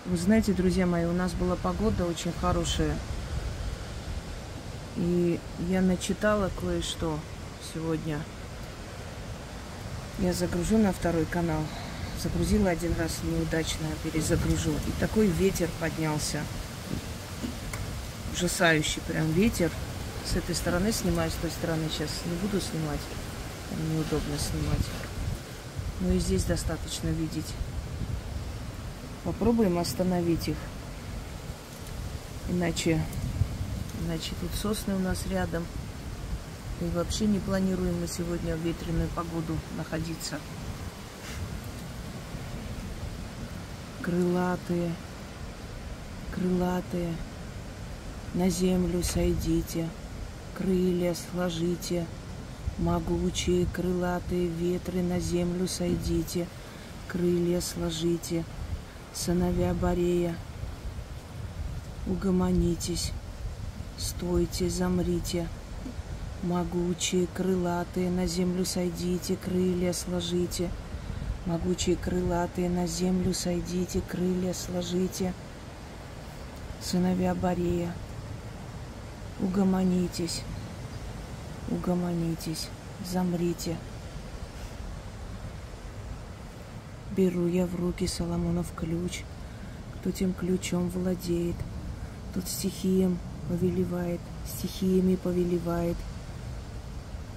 Вы знаете, друзья мои, у нас была погода очень хорошая. И я начитала кое-что сегодня. Я загружу на второй канал. Загрузила один раз неудачно, перезагружу. И такой ветер поднялся. Ужасающий прям ветер. С этой стороны снимаю, с той стороны сейчас не буду снимать. Там неудобно снимать. Но и здесь достаточно видеть. Попробуем остановить их. Иначе тут сосны у нас рядом. И вообще не планируем мы сегодня в ветреную погоду находиться. Крылатые, крылатые, на землю сойдите, крылья сложите, могучие крылатые ветры на землю сойдите, крылья сложите, сыновья Борея, угомонитесь, стойте, замрите, могучие крылатые на землю сойдите, крылья сложите, могучие крылатые на землю сойдите, крылья сложите, сыновья Борея, угомонитесь, угомонитесь, замрите. Беру я в руки Соломонов ключ, кто тем ключом владеет, тот стихиям повелевает, стихиями повелевает,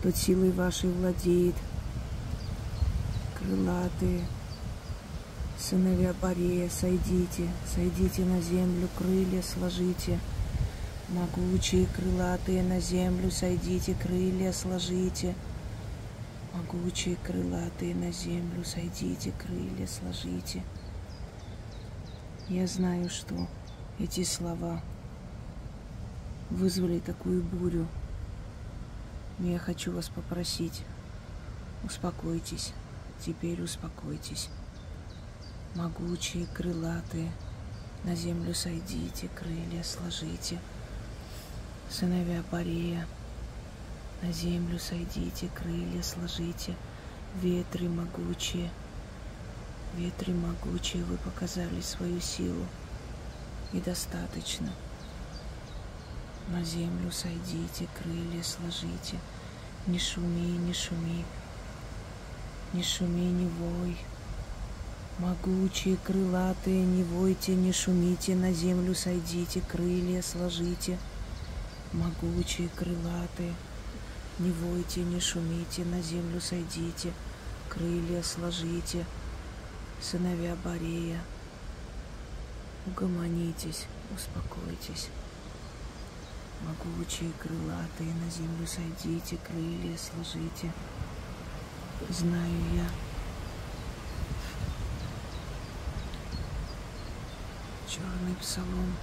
тот силой вашей владеет. Крылатые, сыновья Борея, сойдите, сойдите на землю, крылья сложите, могучие крылатые на землю сойдите, крылья сложите, могучие крылатые на землю сойдите, крылья сложите. Я знаю, что эти слова вызвали такую бурю. Но я хочу вас попросить, успокойтесь, теперь успокойтесь. Могучие крылатые, на землю сойдите, крылья сложите. Сыновья Борея, на землю сойдите, крылья сложите. Ветры могучие, вы показали свою силу. И достаточно. На землю сойдите, крылья сложите. Не шуми, не шуми, не шуми, не вой. Могучие крылатые, не войте, не шумите, на землю сойдите, крылья сложите. Могучие крылатые, не войте, не шумите, на землю сойдите, крылья сложите. Сыновья Борея, угомонитесь, успокойтесь. Могучие крылатые, на землю сойдите, крылья сложите. Знаю я, черный псалом,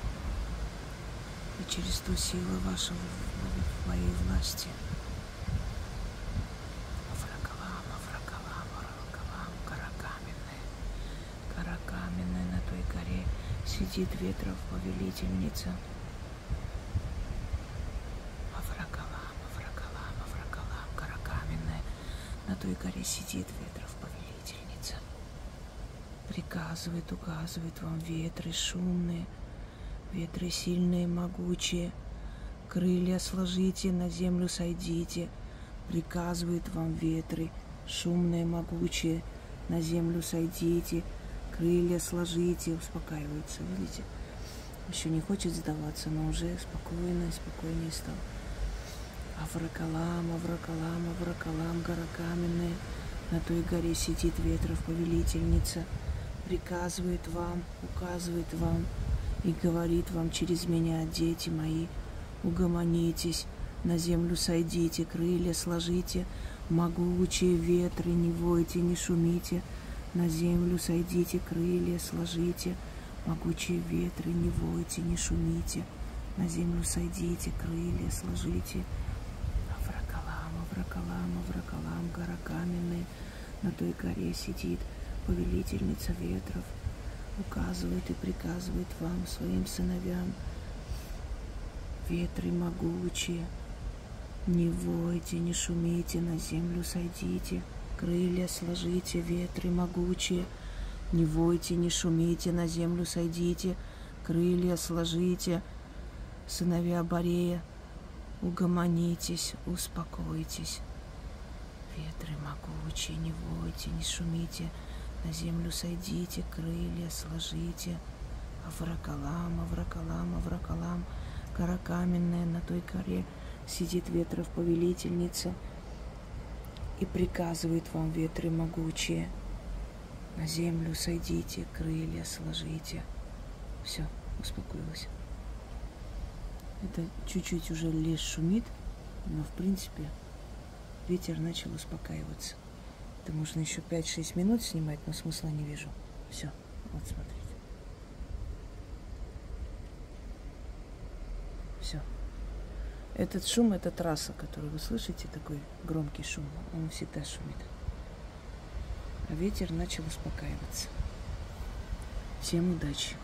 и через ту силу вашего в моей власти. Гора каменная, на той горе сидит ветров повелительница. Гора каменная, на той горе сидит ветров повелительница. Приказывает, указывает вам ветры шумные, ветры сильные, могучие. Крылья сложите, на землю сойдите. Приказывает вам ветры шумные, могучие. На землю сойдите, крылья сложите. Успокаивается, видите? Еще не хочет сдаваться, но уже спокойно, спокойнее стал. Авракалам, гора каменная. На той горе сидит ветров повелительница. Приказывает вам, указывает вам и говорит вам через меня: дети мои, угомонитесь, на землю сойдите, крылья сложите, могучие ветры, не войте, не шумите, на землю сойдите, крылья сложите, могучие ветры, не войте, не шумите, на землю сойдите, крылья сложите. Авракалам, гора каменная, на той горе сидит повелительница ветров, указывает и приказывает вам, своим сыновьям: ветры могучие, не войте, не шумите, на землю сойдите, крылья сложите, ветры могучие, Не войте, не шумите, на землю сойдите, крылья сложите, сыновья Борея, угомонитесь, успокойтесь. Ветры могучие, не войте, не шумите, на землю сойдите, крылья сложите. Аврокалам, Аврокалам, Аврокалам, гора каменная, на той горе сидит ветров повелительница и приказывает вам, ветры могучие, на землю сойдите, крылья сложите. Все, успокоилась. Это чуть-чуть уже лес шумит, но в принципе ветер начал успокаиваться. Это можно еще 5-6 минут снимать, но смысла не вижу. Все, вот смотрите. Все. Этот шум, это трасса, которую вы слышите, такой громкий шум, он всегда шумит. А ветер начал успокаиваться. Всем удачи!